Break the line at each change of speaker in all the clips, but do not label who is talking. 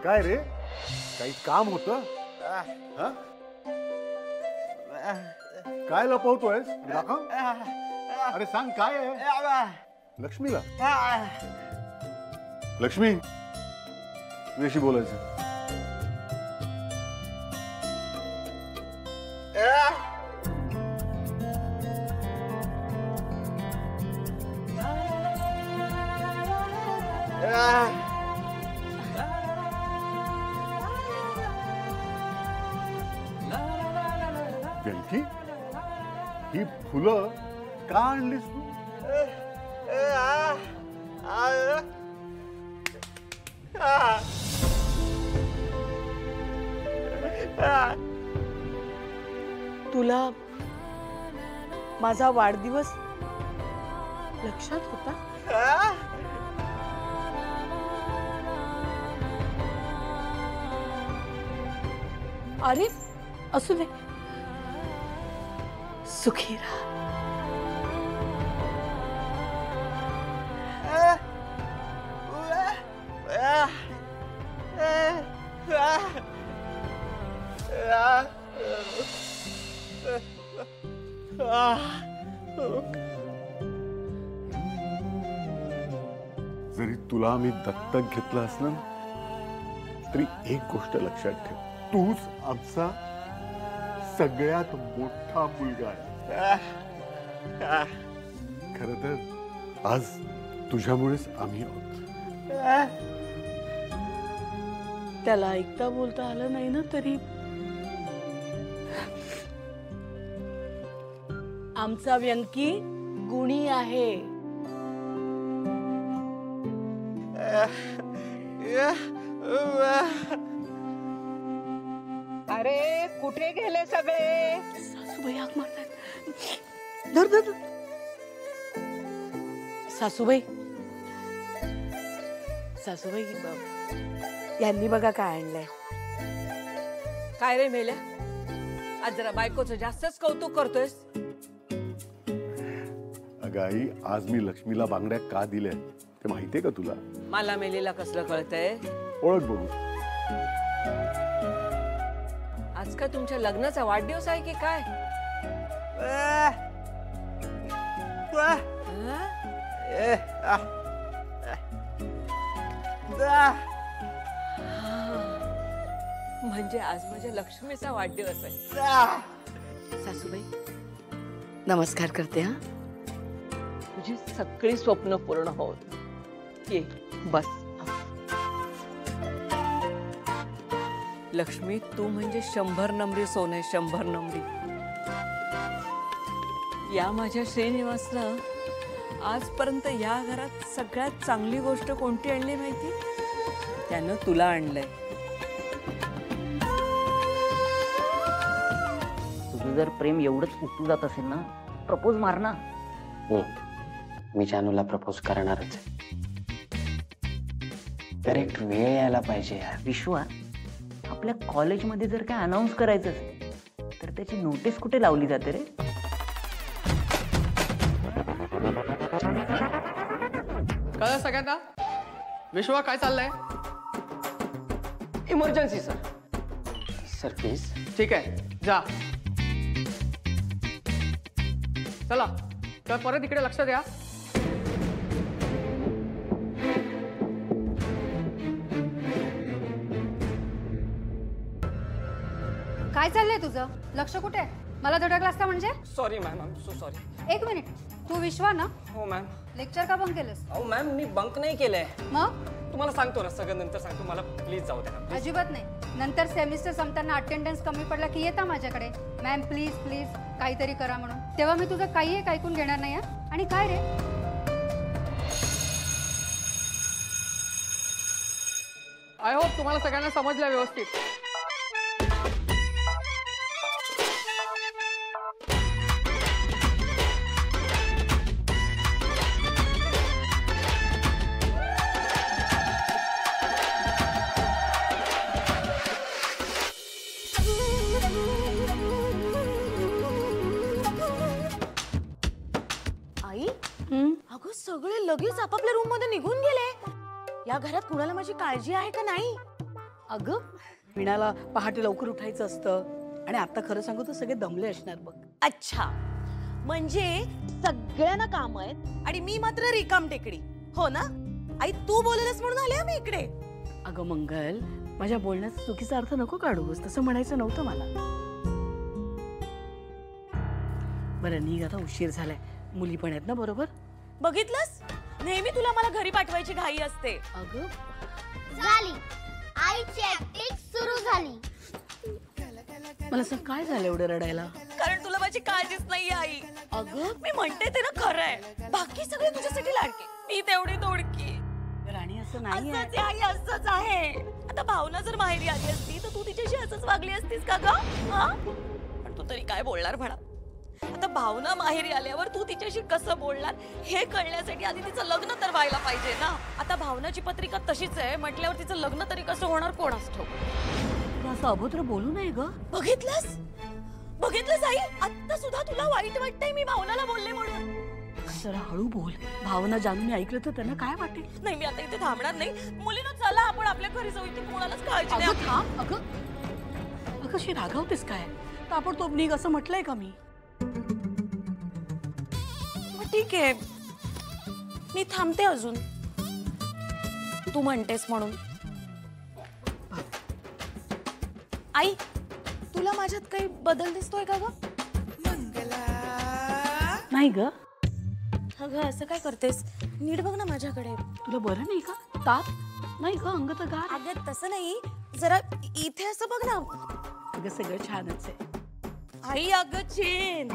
काय रे, काही काम होतं? काय लपवतोयस? दाखव. अरे सांग काय आहे? लक्ष्मीला? लक्ष्मी, तुझ्याशी बोलायचं. व्यंकी, ही फुलं का आणलीस तू?
तुला माझा वाढदिवस लक्षात होता? अरे असू दे, सुखी राहा.
जरी तुला आम्ही दत्तक घेतलं असलं ना, तरी एक गोष्ट लक्षात ठेव, तूच आमचा सगळ्यात मोठा मुलगा आहे. खरं तर आज तुझ्यामुळेच आम्ही आहोत.
त्याला ऐकता बोलता आलं नाही ना तरी आमचा व्यंकी गुणी आहे.
अरे कुठे गेले सगळे?
सासूबाई हाक मारतात. धर धर. सासूबाई, सासूबाई यांनी बघा काय आणलंय.
काय रे मेल्या, आज जरा बायकोचं जास्तच कौतुक करतोयस.
अगं आई, आज मी लक्ष्मीला बांगड्या का दिल्या ते माहितीये का तुला?
मला मेलीला कसलं कळतंय?
ओळख बघू.
आज का तुमच्या लग्नाचा वाढदिवस आहे की काय? म्हणजे आज माझ्या लक्ष्मीचा वाढदिवस आहे.
सासूबाई नमस्कार करते. हा,
तुझी सगळी स्वप्न पूर्ण होत. ये बस. लक्ष्मी, तू म्हणजे 100 नंबरी सोने, 100 नंबरी. या माझ्या श्रीनिवासनं आजपर्यंत या घरात सगळ्यात चांगली गोष्ट कोणती आणली माहिती? त्यानं तुला आणलंय.
तुझं जर प्रेम एवढंच उतू जात असेल ना, प्रपोज मार ना.
हो, मी जानूला प्रपोज करणारच आहे. करेक्ट वेळ यायला पाहिजे यार.
विश्वा, आपल्या कॉलेजमध्ये जर काय अनाऊन्स करायचं असेल तर त्याची नोटीस कुठे लावली जाते रे?
कळलं सगळ्यांना? विश्वा, काय चाललंय?
Emergency sir. Sir please.
ठीक आहे, जा. चला, तर परत इकडे लक्ष द्या.
काय चाललंय तुझं? लक्ष कुठे आहे? मला धडकला असता म्हणजे?
Sorry ma'am, I am so sorry.
एक मिनिट, तू विश्वा ना?
हो मॅम.
लेक्चर का बंक केलंस?
अहो मॅम, मी बंक नाही केलंय.
मग
तुम्हाला सांगतो ना, सगळं नंतर सांगतो. मला प्लीज जाऊ द्या ना.
अजिबात नाही. नंतर सेमिस्टर संपताना अटेंडन्स कमी पडला की येता माझ्याकडे, मॅम प्लीज प्लीज काहीतरी करा म्हणून. तेव्हा मी तुझं काही एक ऐकून घेणार नाही. आणि काय रे,
आय होप तुम्हाला सगळ्यांना समजलं व्यवस्थित.
आई, अगं सगळे लगेच आपापल्या रूम मध्ये निघून गेले. या घरात कुणाला माझी काळजी आहे का नाही?
अगं वीणाला पहाटे लवकर उठायचं असतं आणि आता खरं सांगू तर सगळे दमले असणार बघ.
अच्छा, म्हणजे सगळ्यांना काम आहेत आणि मी मात्र रिकाम टेकडी, हो ना? आई तू बोललेस म्हणून आले मी इकडे.
अगं मंगल, माझ्या बोलण्याचा चुकीचा अर्थ नको काढूस, तसं म्हणायचं नव्हतं मला. बरं निघ आता, उशीर झालाय. मुली पण आहेत ना बरोबर?
बघितलंस, नेहमी तुला मला घरी पाठवायची घाई असते.
अगं
झाली, आईची ऍक्टिंग सुरू झाली.
मला सांग काय झालं एवढं रडायला?
कारण तुला माझी काळजीच नाहीये आई.
अगं
मी म्हणते ते ना खरं आहे, बाकी सगळे तुझ्यासाठी लाडके, मी तेवढी तोडकी.
राणी असं नाही
असंच आहे आई, असंच आहे. आता भावना जर माहेरी आली असती तर तू तिच्याशी असंच वागली असतीस का ग? हा, पण तू तरी काय बोलणार म्हणा. आता भावना माहेरी आल्यावर तू तिच्याशी कसं बोलणार हे कळण्यासाठी आधी तिचं लग्न तर व्हायला पाहिजे ना. आता भावनाची पत्रिका तशीच आहे म्हटल्यावर तिचं लग्न तरी कसं होणार कोणास ठाऊक.
असं अभद्र बोलू नये ग.
बघितलंस बघितलंस आई, आता सुद्धा तुला वाईट वाटतंय मी भावनाला बोलले म्हणून.
जरा हळू बोल, भावना जाणून ऐकलं तर त्यांना काय वाटेल?
नाही मी आता इथे थांबणार नाही. मुलीनो चला आपण आपल्या घरी जाऊ, इथे कोणालाच काळजी नाही.
अगं थांब, अगं अशी रागावतेस काय? ताबडतोब निघ असं म्हटलंय का मी?
ठीक आहे, मी थांबते अजून, तू म्हणतेस म्हणून. आई तुला माझ्यात काही बदल दिसतोय का ग?
नाही ग.
अगं असं काय करतेस, नीट बघ ना माझ्याकडे.
तुला बरं नाही का? ताप नाही ग? अंग तर गार.
अगं तसं नाही, जरा इथे असं बघ ना.
अगं सगळं छानच आहे.
आई अगं चेन,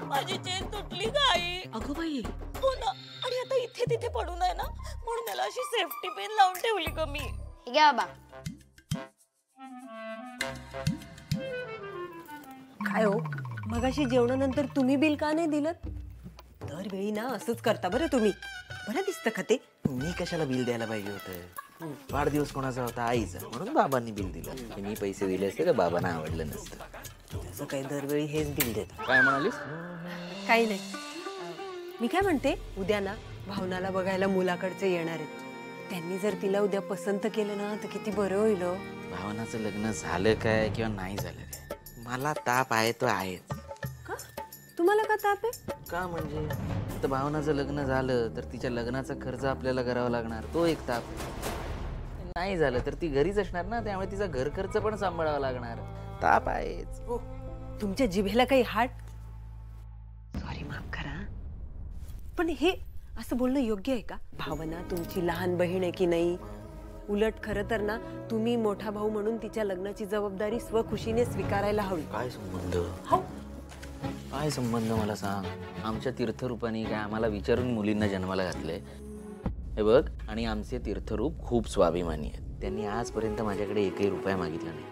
माझी चेन तुटली का आई?
अगं बाई,
हो ना, आणि आता इथे तिथे पडू नये ना म्हणून त्याला अशी सेफ्टी पिन लावून ठेवली ग मी.
हे घ्या बाबा.
काय हो, मगाशी जेवणानंतर तुम्ही बिल का नाही दिलं? दरवेळी ना असंच करता बरं तुम्ही. बरं दिसतं का ते?
मी कशाला बिल द्यायला पाहिजे होतं? वाढदिवस कोणाचा होता? आईचा, म्हणून बाबांनी बिल दिलं. मी पैसे दिले असते तर बाबांना आवडलं नसतं.
त्याचं काही दरवेळी हेच बिल देतात.
काय म्हणालीस?
काही नाही. मी काय म्हणते, उद्या ना भावनाला बघायला मुलाकडचे येणार आहेत. त्यांनी जर तिला उद्या पसंत केलं ना तर किती बरं होईल.
भावनाचं लग्न झालं काय किंवा नाही झालं काय, मला ताप आहे तो आहेच.
का तुम्हाला का ताप आहे?
का म्हणजे तर भावनाचं लग्न झालं तर तिच्या लग्नाचा खर्च आपल्याला करावा लागणार, तो एक ताप. नाही झालं तर ती घरीच असणार ना, त्यामुळे तिचा घर खर्च पण सांभाळावा लागणार. ताप आहेच.
हो, तुमच्या जिभेला काही हाट? सॉरी, माफ करा. पण हे असं बोलणं योग्य आहे का? भावना तुमची लहान बहीण आहे की नाही? उलट खरं तर ना तुम्ही मोठा भाऊ म्हणून तिच्या लग्नाची जबाबदारी स्वखुशीने स्वीकारायला हवी.
काय संबंध?
हो,
काय संबंध मला सांग? आमच्या तीर्थरूपाने काय आम्हाला विचारून मुलींना जन्माला घातलंय? हे बघ, आणि आमचे तीर्थरूप खूप स्वाभिमानी आहेत. त्यांनी आजपर्यंत माझ्याकडे एकही रुपया मागितला नाही,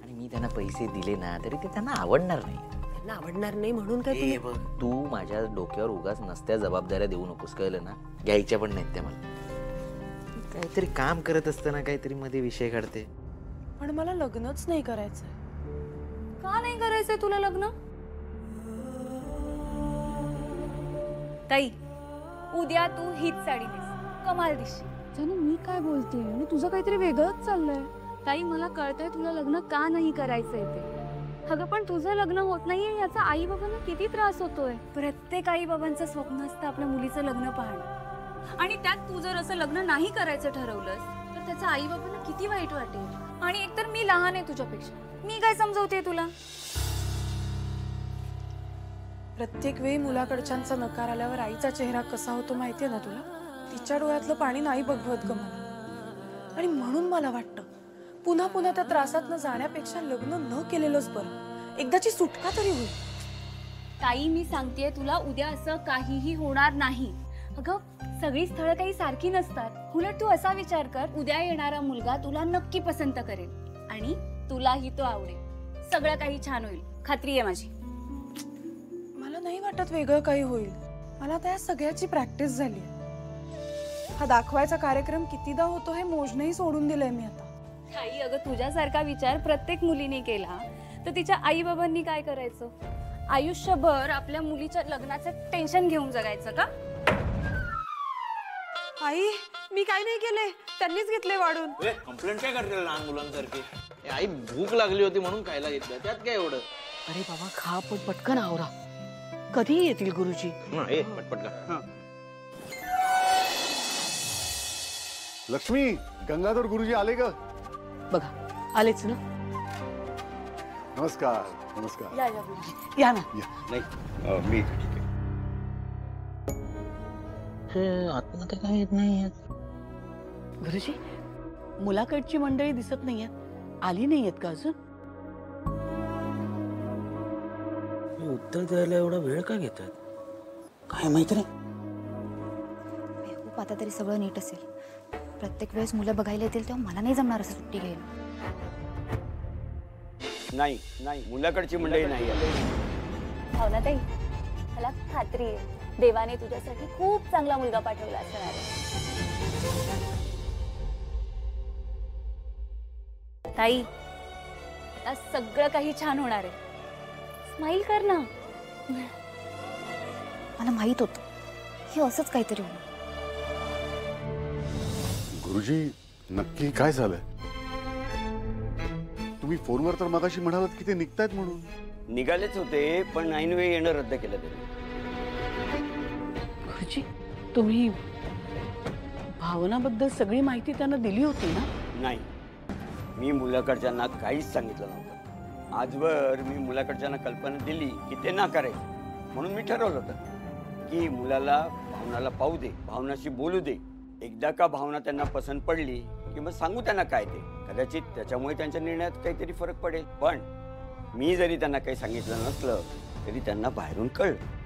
आणि मी त्यांना पैसे दिले ना तरी ते त्यांना आवडणार नाही.
त्यांना आवडणार नाही म्हणून काय तुम्ही?
बघ, तू माझ्या डोक्यावर उगाच नसत्या जबाबदाऱ्या देऊ नकोस, कळलं ना? घ्यायच्या पण नाहीत त्या मला. काहीतरी काम करत असताना काहीतरी मध्ये विषय काढते.
पण मला लग्नच नाही करायचंय. का नाही करायचंय तुला लग्न?
ताई, उद्या तू हीच साडी नेस, कमाल दिसशील.
जानू मी काय बोलते आणि तुझं काहीतरी वेगळंच चाललंय. ताई मला कळतंय तुला लग्न का नाही करायचंय ते. अगं पण तुझं लग्न होत नाहीये याचा आई बाबांना किती त्रास होतोय.
प्रत्येक आई बाबांचं स्वप्न असतं आपल्या मुलीचं लग्न पाहणं, आणि त्यात तू जर असं लग्न नाही करायचं ठरवलंस तर त्याचा आई बाबांना किती वाईट वाटेल. आणि एकतर मी लहान आहे तुझ्यापेक्षा, मी काय समजवते तुला?
प्रत्येक वेळी मुलाकडच्यांचा नकार आल्यावर आईचा चेहरा कसा होतो माहितीये ना तुला? तिच्या डोळ्यातलं पाणी नाही बघवत ग मला. आणि म्हणून मला वाटतं पुन्हा पुन्हा त्या त्रासात न जाण्यापेक्षा लग्न न केलेलंच बरं. एकदाची सुटका तरी होईल.
ताई मी सांगतेय तुला, उद्या असं काहीही होणार नाही. अगं सगळी स्थळं काही सारखी नसतात. उलट तू असा विचार कर, उद्या येणारा मुलगा तुला नक्की पसंत करेल आणि तुलाही तो आवडेल. सगळं काही छान होईल, खात्री आहे माझी.
मला नाही वाटत वेगळं काही होईल. मला त्या सगळ्याची प्रॅक्टिस झाली. हा दाखवायचा कार्यक्रम कितीदा होतो हे मोजणंही सोडून दिलंय मी आता.
ताई अगं तुझ्यासारखा विचार प्रत्येक मुलीने केला तर तिच्या आई बाबांनी काय करायचं? आयुष्यभर आपल्या मुलीच्या लग्नाचं टेन्शन घेऊन जगायचं का?
आई मी काय नाही केले, त्यांनीच घेतले वाढून.
कंप्लेंट काय करते लहान मुलांसारखी? आई भूक लागली होती म्हणून खायला घेतलं, त्यात काय एवढं?
अरे बाबा खा, पण पटकन आवरा. कधी येतील गुरुजी?
पटपट का.
लक्ष्मी, गंगाधर गुरुजी आले का?
बघा आलेच ना.
नमस्कार. नमस्कार.
या गुरुजी या ना.
नाही मी
आतमध्ये काय येत नाही.
गुरुजी मुलाकडची मंडळी दिसत नाहीयेत, आली नाहीयेत का अजून?
उत्तर द्यायला एवढा वेळ का घेतात काय माहिती नाही.
खूप आता तरी सगळं नीट असेल. प्रत्येक वेळेस मुलं बघायला येतील तेव्हा मला नाही जमणार असं सुट्टी घ्यायला.
नाही नाही, मुलाकडची मंडळी नाही आली.
भावनाताई, मला खात्री आहे देवाने तुझ्यासाठी खूप चांगला मुलगा पाठवला असणार आहे. ताई, आता सगळं काही छान होणार आहे. स्माइल कर ना.
मला माहित होतं हे असंच काहीतरी होणार.
गुरुजी नक्की काय झालंय? तुम्ही फोनवर तर मगाशी म्हणालात की ते निघतायत म्हणून.
निघालेच होते, पण ऐनवेळी येणं रद्द केलं त्यांनी.
गुरुजी तुम्ही भावनाबद्दल सगळी माहिती त्यांना दिली होती ना?
नाही, मी मुलाकडच्यांना काहीच सांगितलं नव्हतं. आजवर मी मुलाकडच्यांना कल्पना दिली की ते नाकारायचं, म्हणून मी ठरवलं होतं की मुलाला भावनाला पाहू दे, भावनाशी बोलू दे. एकदा का भावना त्यांना पसंत पडली की मग सांगू त्यांना काय ते. कदाचित त्याच्यामुळे त्यांच्या निर्णयात काहीतरी फरक पडेल. पण मी जरी त्यांना काही सांगितलं नसलं तरी त्यांना बाहेरून कळलं.